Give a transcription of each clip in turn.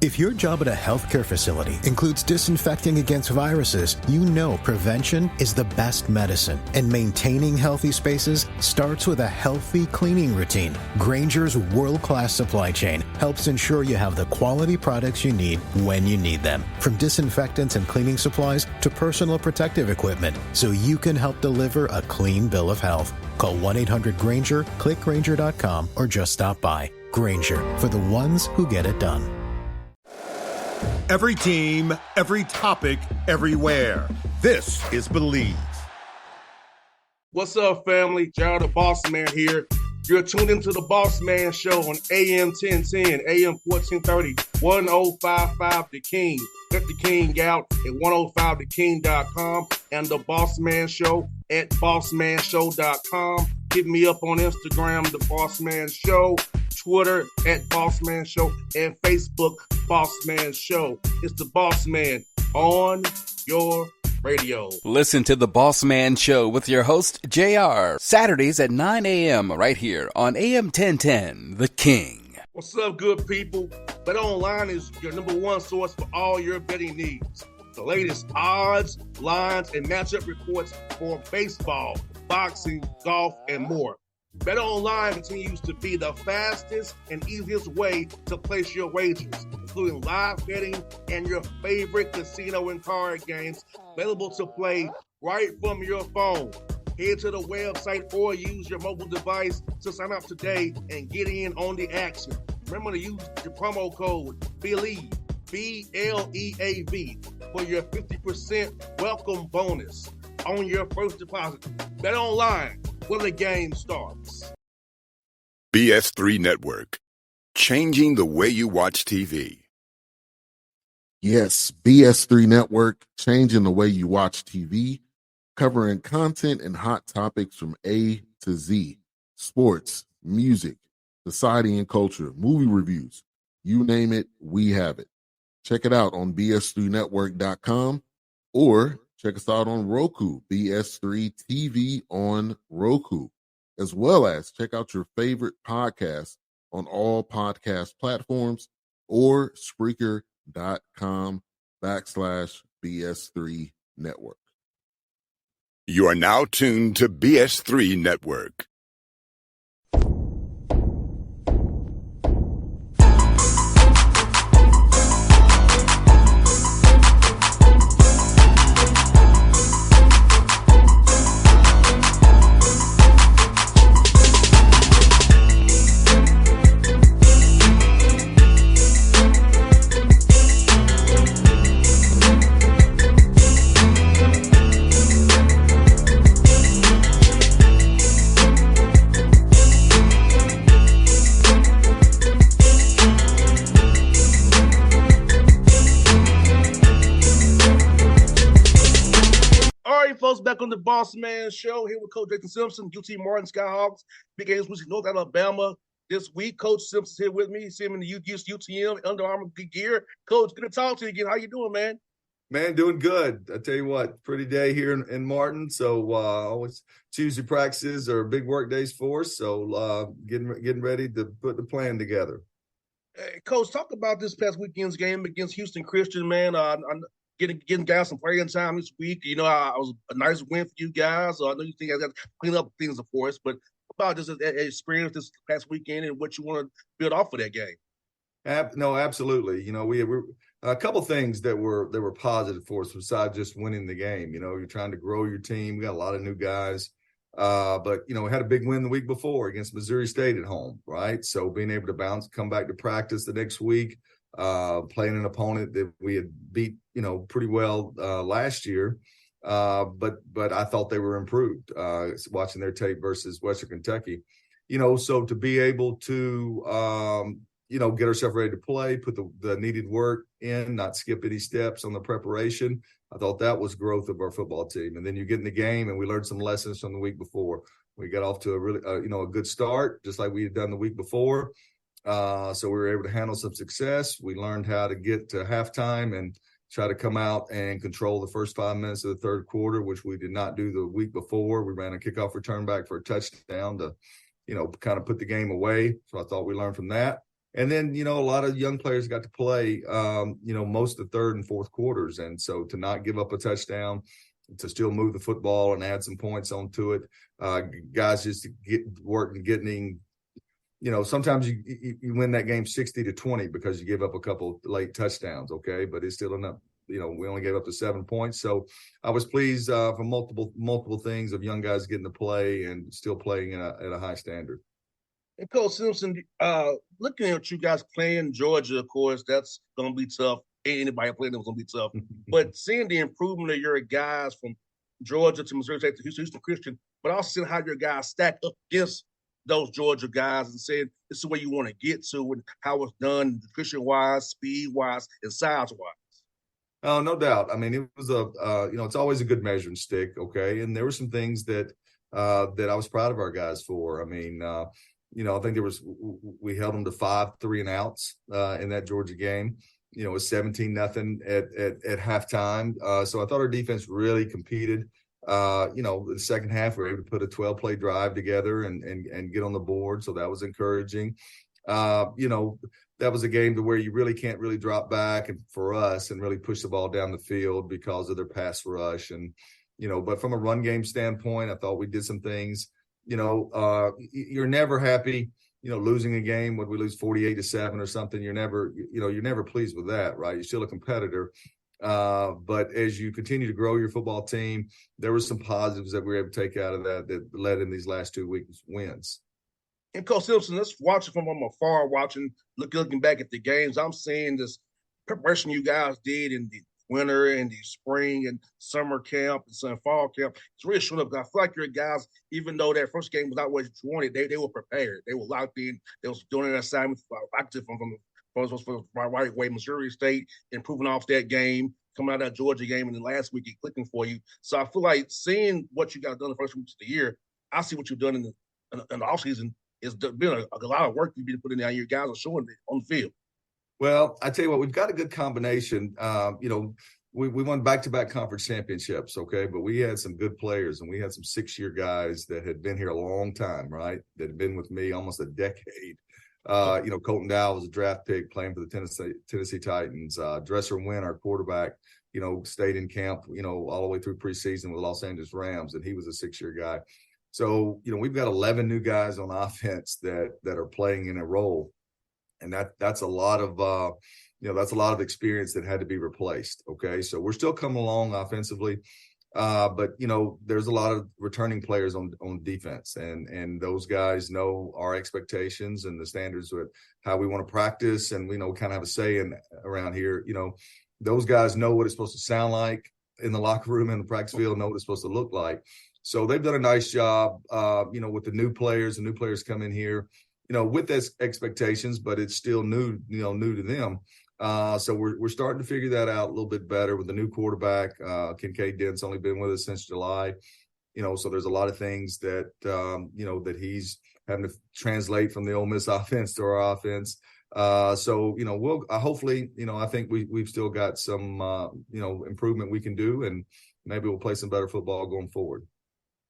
If your job at a healthcare facility includes disinfecting against viruses, you know prevention is the best medicine. And maintaining healthy spaces starts with a healthy cleaning routine. Grainger's world-class supply chain helps ensure you have the quality products you need when you need them. From disinfectants and cleaning supplies to personal protective equipment, so you can help deliver a clean bill of health. Call 1-800-GRAINGER, click Grainger.com, or just stop by. Grainger, for the ones who get it done. Every team, every topic, everywhere. This is Believe. What's up, family? Jared the Bossman here. You're tuned into the Bossman Show on AM 1010, AM 1430, 1055 The King. Check The King out at 105theking.com and the Bossman Show at bossmanshow.com. Hit me up on Instagram, The Bossman Show, Twitter at Bossman Show, and Facebook, Bossman Show. It's the Bossman on your radio. Listen to the Bossman Show with your host, JR, Saturdays at 9 a.m. right here on AM 1010, The King. What's up, good people? BetOnline is your number one source for all your betting needs. The latest odds, lines, and matchup reports for baseball, boxing, golf, and more. BetOnline continues to be the fastest and easiest way to place your wagers, including live betting and your favorite casino and card games available to play right from your phone. Head to the website or use your mobile device to sign up today and get in on the action. Remember to use your promo code BELIEVE, BLEAV, for your 50% welcome bonus on your first deposit. BetOnline, where the game starts. BS3 Network, changing the way you watch TV. Yes, BS3 Network, changing the way you watch TV, covering content and hot topics from A to Z, sports, music, society and culture, movie reviews, you name it, we have it. Check it out on bs3network.com or check us out on Roku, BS3 TV on Roku, as well as check out your favorite podcast on all podcast platforms or Spreaker.com/BS3 Network. You are now tuned to BS3 Network. Folks, back on the Bossman Show here with Coach Jason Simpson, UT Martin Skyhawks, big games with North Alabama this week. Coach Simpson's here with me. See him in the UTM Under Armour gear. Coach, good to talk to you again. How you doing, man? Man, doing good. I tell you what, pretty day here in Martin. So always Tuesday practices are big work days for us. So getting ready to put the plan together. Hey, Coach, talk about this past weekend's game against Houston Christian, man. Getting guys some playing time this week. You know, I was a nice win for you guys. I know you think I got to clean up things, of course, but about just an experience this past weekend and what you want to build off of that game. No, absolutely. You know, we a couple things that were positive for us besides just winning the game. You know, you're trying to grow your team. We got a lot of new guys, but you know, we had a big win the week before against Missouri State at home, right? So being able to come back to practice the next week. Playing an opponent that we had beat, you know, pretty well last year, but I thought they were improved. Watching their tape versus Western Kentucky, you know, so to be able to, you know, get ourselves ready to play, put the needed work in, not skip any steps on the preparation. I thought that was growth of our football team. And then you get in the game, and we learned some lessons from the week before. We got off to a really, you know, a good start, just like we had done the week before. So we were able to handle some success. We learned how to get to halftime and try to come out and control the first 5 minutes of the third quarter, which we did not do the week before. We ran a kickoff return back for a touchdown to, you know, kind of put the game away. So I thought we learned from that. And then, a lot of young players got to play, most of the third and fourth quarters. And so to not give up a touchdown, to still move the football and add some points onto it, guys just get work and getting, sometimes you win that game 60-20 because you give up a couple late touchdowns. Okay. But it's still enough. We only gave up to 7 points. So I was pleased for multiple things of young guys getting to play and still playing at a high standard. And Coach Simpson, looking at you guys playing Georgia, of course, that's going to be tough. Anybody playing them is going to be tough. But seeing the improvement of your guys from Georgia to Missouri State to Houston Christian, but also seeing how your guys stack up against those Georgia guys and saying this is where you want to get to and how it's done, nutrition-wise, speed-wise, and size-wise. Oh, no doubt. I mean, it was it's always a good measuring stick. Okay. And there were some things that I was proud of our guys for. I mean, I think we held them to 5 3-and-outs in that Georgia game. It was 17-0 at halftime. So I thought our defense really competed. The second half, we were able to put a 12-play drive together and get on the board. So that was encouraging. That was a game to where you really can't really drop back and for us and really push the ball down the field because of their pass rush. And, but from a run game standpoint, I thought we did some things. You're never happy, losing a game when we lose 48-7 or something. You're never pleased with that, right? You're still a competitor. But as you continue to grow your football team, there were some positives that we were able to take out of that led in these last 2 weeks wins. And Coach Simpson, let's watch it from afar, looking back at the games. I'm seeing this preparation you guys did in the winter and the spring and summer camp and some fall camp. It's really showing up. I feel like your guys, even though their first game was not what you wanted, they were prepared. They were locked in. They was doing an assignment active from right away, Missouri State, improving off that game, coming out of that Georgia game, and then last week it clicking for you. So I feel like seeing what you got done the first week of the year, I see what you've done in the offseason. It's been a lot of work you've been putting in. Your guys are showing it on the field. Well, I tell you what, we've got a good combination. We won back-to-back conference championships, okay? But we had some good players, and we had some 6-year guys that had been here a long time, right? That had been with me almost a decade. Colton Dow was a draft pick playing for the Tennessee Titans. Dresser Wynn, our quarterback, stayed in camp, all the way through preseason with Los Angeles Rams, and he was a 6-year guy. So, we've got 11 new guys on offense that are playing in a role. And that's a lot of experience that had to be replaced. Okay. So we're still coming along offensively. But there's a lot of returning players on defense and those guys know our expectations and the standards with how we want to practice. And we kind of have a say around here, those guys know what it's supposed to sound like in the locker room and the practice field, know what it's supposed to look like. So they've done a nice job, with the new players come in here, with those expectations, but it's still new to them. So we're starting to figure that out a little bit better with the new quarterback. Kincaid Dent's only been with us since July, so there's a lot of things that, that he's having to translate from the Ole Miss offense to our offense. So we'll hopefully, I think we've still got some, improvement we can do, and maybe we'll play some better football going forward.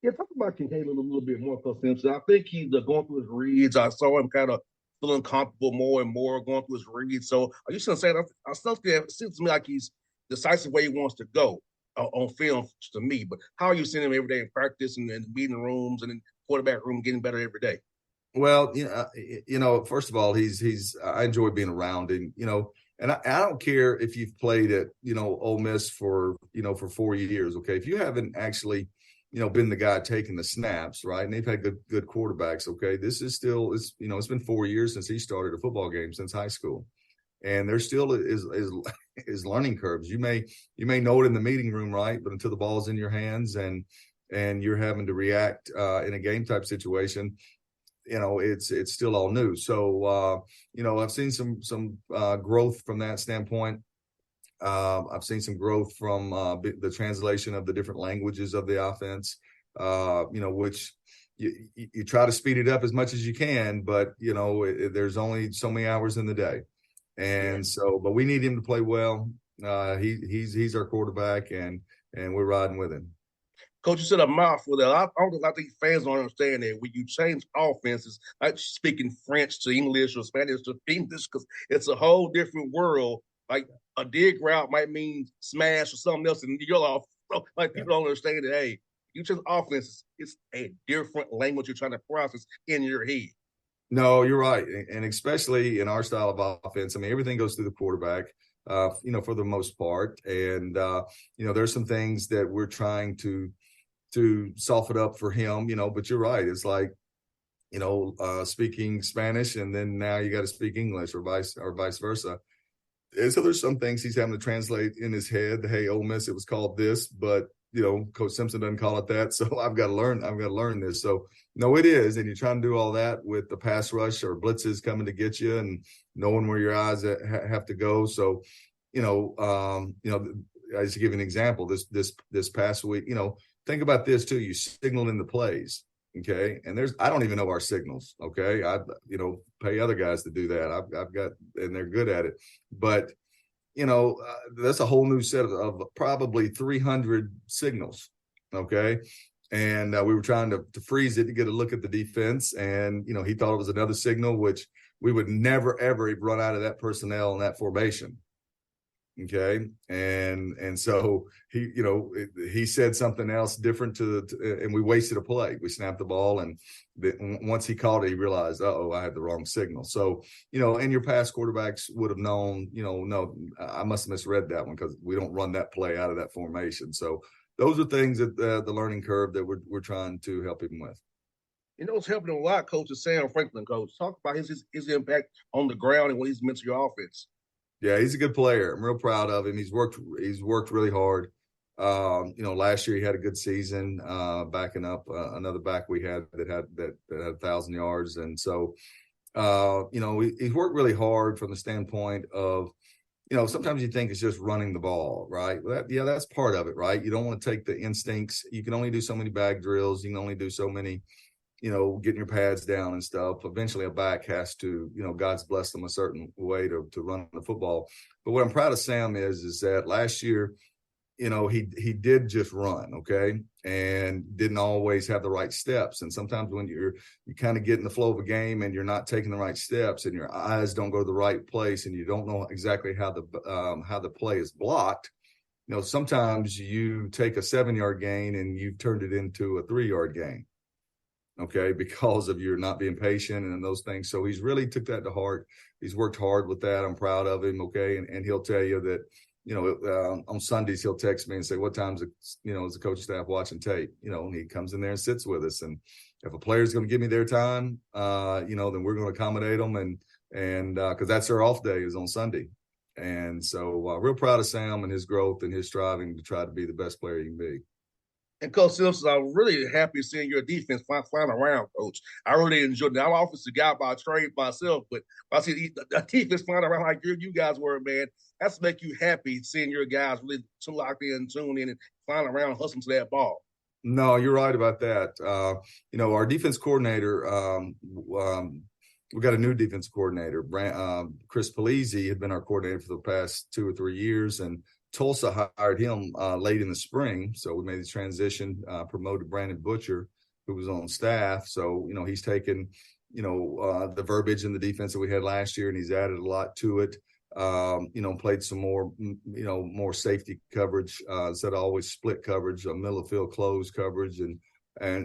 Yeah, talk about Kincaid a little bit more, Coach Simpson. I think he's going through his reads. I saw him kind of feeling comfortable more and more going through his reads. So are you still saying I still think it seems to me like he's decisive where he wants to go on film to me. But how are you seeing him every day in practice and in the meeting rooms and in the quarterback room getting better every day? Well, first of all, I enjoy being around him, and I don't care if you've played at, Ole Miss for 4 years. Okay. If you haven't actually, been the guy taking the snaps, right? And they've had good quarterbacks. Okay. This is still, it's been 4 years since he started a football game since high school. And there still is learning curves. You may know it in the meeting room, right? But until the ball's in your hands and you're having to react in a game type situation, it's still all new. So, I've seen some growth from that standpoint. I've seen some growth from the translation of the different languages of the offense, which you try to speed it up as much as you can, but, there's only so many hours in the day. And so, but we need him to play well. He's our quarterback and we're riding with him. Coach, you said a mouthful there. I think fans don't understand that when you change offenses, like speaking French to English or Spanish to English, because it's a whole different world. Like a dig route might mean smash or something else, and you're off. Like people don't understand that. Hey, you change offenses, it's a different language you're trying to process in your head. No, you're right, and especially in our style of offense. I mean, everything goes through the quarterback. For the most part, and there's some things that we're trying to soften up for him, but you're right. It's like, speaking Spanish and then now you got to speak English or vice versa. And so there's some things he's having to translate in his head. Hey, Ole Miss, it was called this, but Coach Simpson doesn't call it that. So I've got to learn this. So no, it is. And you're trying to do all that with the pass rush or blitzes coming to get you and knowing where your eyes have to go. So, I just give you an example this past week, think about this too. You signal in the plays. Okay. And I don't even know our signals. Okay. I pay other guys to do that. I've got, and they're good at it, but that's a whole new set of probably 300 signals. Okay. And we were trying to freeze it to get a look at the defense. And, he thought it was another signal, which we would never, ever run out of that personnel in that formation. Okay. And so he said something else different and we wasted a play. We snapped the ball. And once he called it, he realized, I had the wrong signal. So, and your past quarterbacks would have known, no, I must have misread that one because we don't run that play out of that formation. So those are things that the learning curve that we're trying to help him with. It's helping a lot, Coach, is Sam Franklin, Coach. Talk about his impact on the ground and what he's meant to your offense. Yeah, he's a good player. I'm real proud of him. He's worked really hard. Last year he had a good season, backing up another back we had that had 1,000 yards. And so, he's worked really hard from the standpoint of, sometimes you think it's just running the ball, right? That's part of it, right? You don't want to take the instincts. You can only do so many bag drills. You can only do so many, getting your pads down and stuff. Eventually a back has to, God's blessed them a certain way to run the football. But what I'm proud of Sam is that last year, he did just run, okay, and didn't always have the right steps. And sometimes when you kind of get in the flow of a game and you're not taking the right steps and your eyes don't go to the right place and you don't know exactly how the play is blocked, sometimes you take a 7-yard gain and you've turned it into a 3-yard gain. Okay, because of your not being patient and those things. So he's really took that to heart. He's worked hard with that. I'm proud of him. Okay, and he'll tell you that on Sundays he'll text me and say, what time's is the coaching staff watching tape? And he comes in there and sits with us. And if a player's going to give me their time, then we're going to accommodate them and because that's their off day is on Sunday. And so real proud of Sam and his growth and his striving to try to be the best player he can be. And Coach Simpson, I'm really happy seeing your defense flying around, Coach. I really enjoyed it. I'm obviously a guy by trade myself, but I see the defense flying around like you guys were, man. That's make you happy seeing your guys really too locked in, tuned in, and flying around, hustling to that ball. No, you're right about that. Our defense coordinator, we got a new defense coordinator. Chris Polizzi had been our coordinator for the past 2 or 3 years, and Tulsa hired him late in the spring. So we made the transition, promoted Brandon Butcher, who was on staff. So, he's taken, the verbiage in the defense that we had last year, and he's added a lot to it. Played some more, more safety coverage, instead of always split coverage, middle of field close coverage, and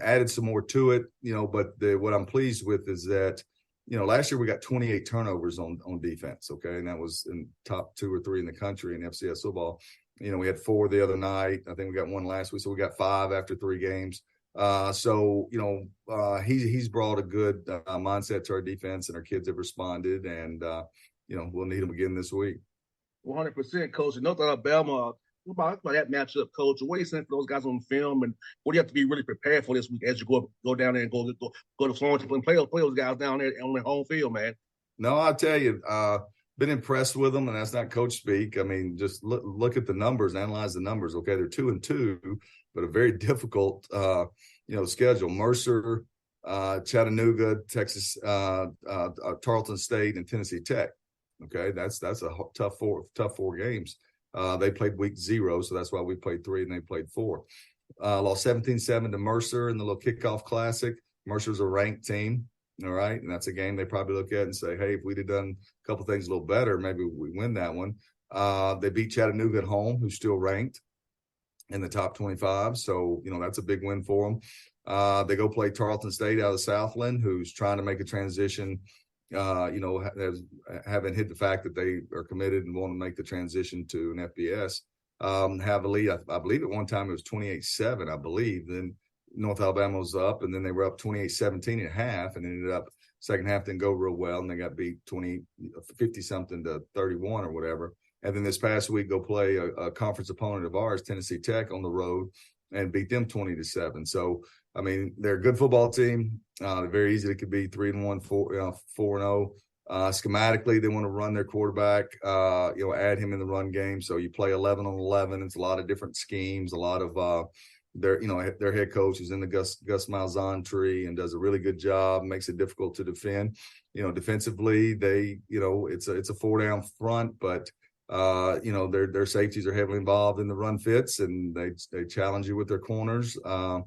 added some more to it, but what I'm pleased with is that, last year we got 28 turnovers on defense, okay, and that was in top 2 or 3 in the country in FCS football. We had 4 the other night. I think we got 1 last week, so we got 5 after 3 games. He's brought a good mindset to our defense, and our kids have responded, and we'll need them again this week. 100%, Coach. North Alabama. What about that matchup, Coach? What are you saying for those guys on film, and what do you have to be really prepared for this week as you go down there and go to Florence and play those guys down there on their home field, man? No, I'll tell you, been impressed with them, and that's not coach speak. I mean, just look at the numbers, analyze the numbers. Okay, they're 2-2, but a very difficult, schedule. Mercer, Chattanooga, Texas, Tarleton State, and Tennessee Tech. Okay, that's a tough four games. They played week 0, so that's why we played 3 and they played 4. lost 17-7 to Mercer in the little kickoff classic. Mercer's a ranked team, all right? And that's a game they probably look at and say, hey, if we'd have done a couple things a little better, maybe we win that one. They beat Chattanooga at home, who's still ranked in the top 25. So, that's a big win for them. They go play Tarleton State out of Southland, who's trying to make a transition, haven't hid the fact that they are committed and want to make the transition to an FBS. Have a lead. I believe at one time it was 28-7, I believe. Then North Alabama was up, and then they were up 28-17 at half, and ended up second half didn't go real well, and they got beat 50-something to 31 or whatever. And then this past week, go play a conference opponent of ours, Tennessee Tech, on the road and beat them 20-7. So, I mean, they're a good football team. They're very easy. They could be 3-1, 4-0. Schematically, they want to run their quarterback, add him in the run game. So you play 11 on 11. It's a lot of different schemes, a lot of their head coach is in the Gus Malzahn tree and does a really good job, makes it difficult to defend. Defensively, it's a 4-down front, but their safeties are heavily involved in the run fits, and they challenge you with their corners, and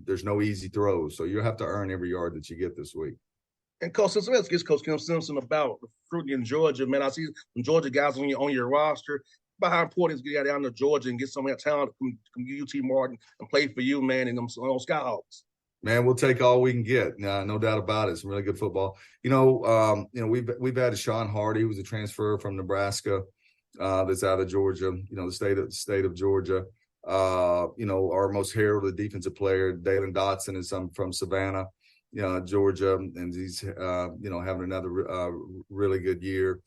there's no easy throws. So you have to earn every yard that you get this week. And Coach Simpson, let's get Coach Kim Simpson about recruiting in Georgia. Man, I see some Georgia guys on your roster. About how important it is to get down to Georgia and get some of that talent to come to UT Martin and play for you, man, and them Skyhawks. Man, we'll take all we can get. No doubt about it. Some really good football. We've had Sean Hardy, who was a transfer from Nebraska, that's out of Georgia. The state of Georgia. Our most heralded defensive player, Dalen Dotson, is from Savannah, Georgia, and he's having another really good year.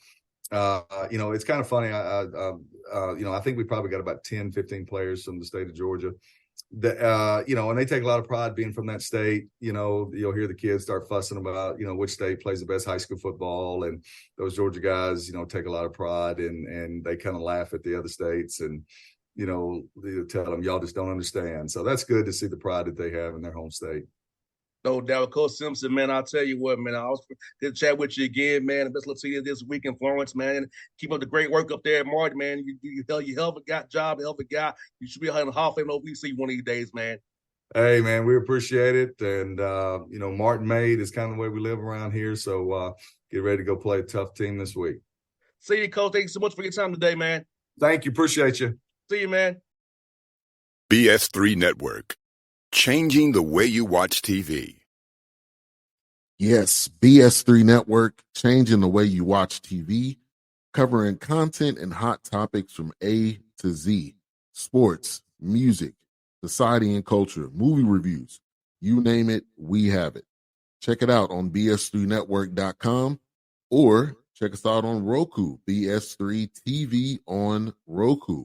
It's kind of funny. I think we probably got about 10, 15 players from the state of Georgia. And they take a lot of pride being from that state. You'll hear the kids start fussing about, which state plays the best high school football. And those Georgia guys, take a lot of pride and they kind of laugh at the other states and, they tell them, y'all just don't understand. So that's good to see the pride that they have in their home state. No doubt. Coach Simpson, man, I'll tell you what, man, I was good to chat with you again, man. Best luck to you this week in Florence, man. Keep up the great work up there at Martin, man. You hell of a job, hell of a guy. You should be in the Hall of Fame OVC one of these days, man. Hey, man, we appreciate it. And, Martin made is kind of the way we live around here. So get ready to go play a tough team this week. See you, Coach. Thank you so much for your time today, man. Thank you. Appreciate you. See you, man. BS3 Network. Changing the way you watch TV. Yes, BS3 Network, changing the way you watch TV, covering content and hot topics from A to Z, sports, music, society and culture, movie reviews, you name it, we have it. Check it out on bs3network.com or check us out on Roku, BS3 TV on Roku,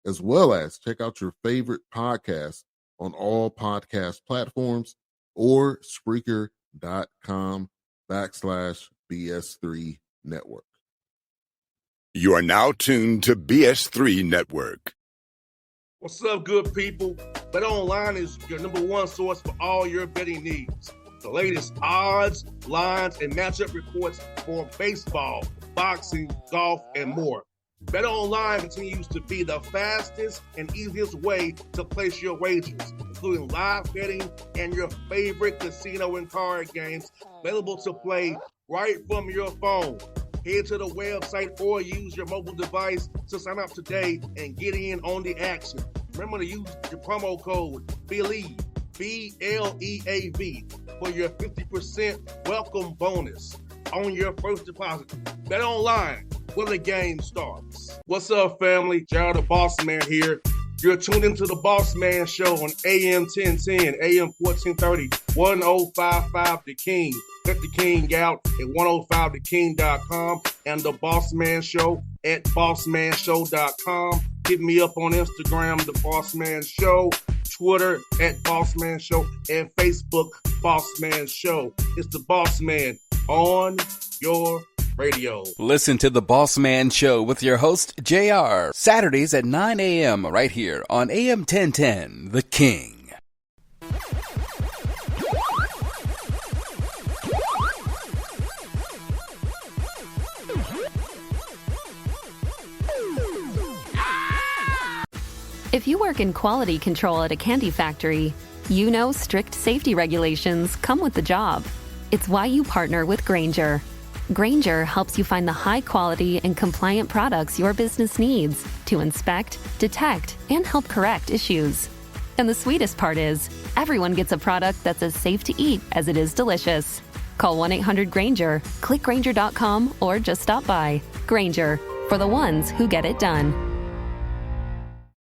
as well as check out your favorite podcast on all podcast platforms or Spreaker.com/BS3 Network. You are now tuned to BS3 Network. What's up, good people? Bet Online is your number one source for all your betting needs. The latest odds, lines, and matchup reports for baseball, boxing, golf, and more. Bet Online continues to be the fastest and easiest way to place your wagers, including live betting and your favorite casino and card games available to play right from your phone. Head to the website or use your mobile device to sign up today and get in on the action. Remember to use your promo code BELIEVE, BLEAV, for your 50% welcome bonus on your first deposit. Bet Online, where the game starts. What's up, family? Jared the Bossman here. You're tuned into the Bossman Show on AM 1010, AM 1430, 1055 The King. Check The King out at 105theking.com and the Bossman Show at bossmanshow.com. Hit me up on Instagram, The Bossman Show, Twitter at Bossman Show, and Facebook, Bossman Show. It's the Bossman on your radio. Listen to The Bossman Show with your host, JR, Saturdays at 9 a.m. right here on AM 1010, The King. If you work in quality control at a candy factory, you know strict safety regulations come with the job. It's why you partner with Grainger. Grainger helps you find the high-quality and compliant products your business needs to inspect, detect, and help correct issues. And the sweetest part is, everyone gets a product that's as safe to eat as it is delicious. Call 1-800-GRAINGER, click Grainger.com, or just stop by. Grainger, for the ones who get it done.